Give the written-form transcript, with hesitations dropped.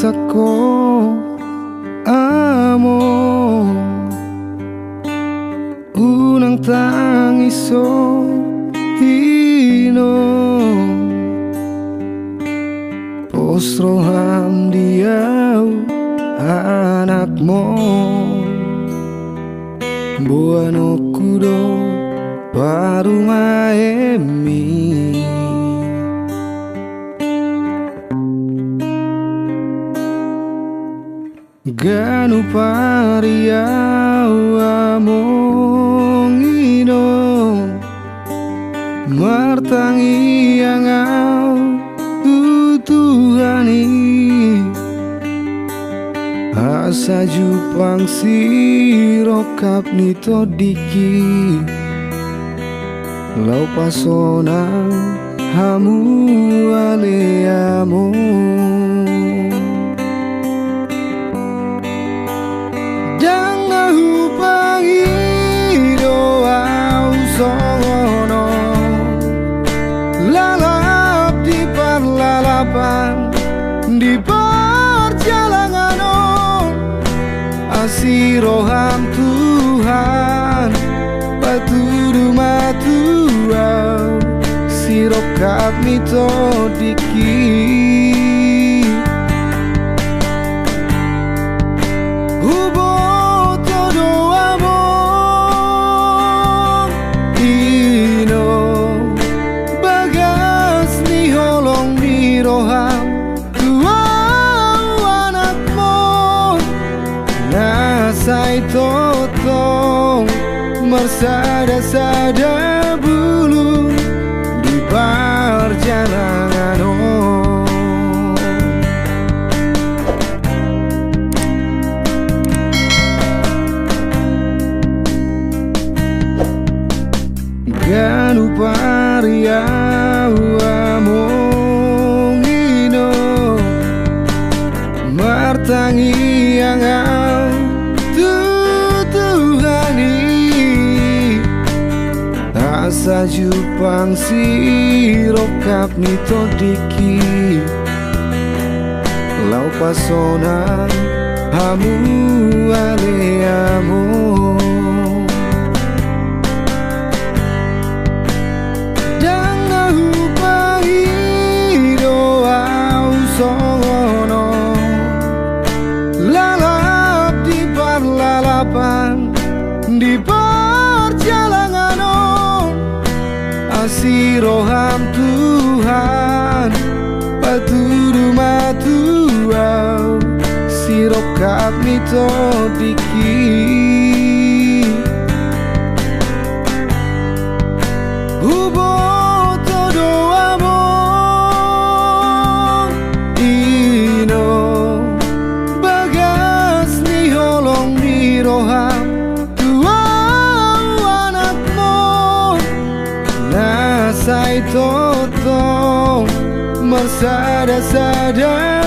sako amo unang tangiso hino posroham diau anakmu buano kudo baru maemi ganu pariau amongino martangi yang au tutuhani asa jupang sirokap nito diki lau pasona hamu aleamo jangan hupangi doa usono lalap di parlalapan di perjalanan asiroham Tuhan paturu matua sirop kami to diki hubo todo amor ino bagas ni holong ni roham nasai totong mersada-sada bulu di perjalanan ganu pariau amongino martangi yang asa jupang sirokap nito diki lau pasona hamu aleamo jangan hupangi doa usono lalap di parlalapan di perjalanan asiroham Tuhan paturu matua sirop kami to diki hubo todo amor ino bagas ni holong ni roham nasai totong mersada-sada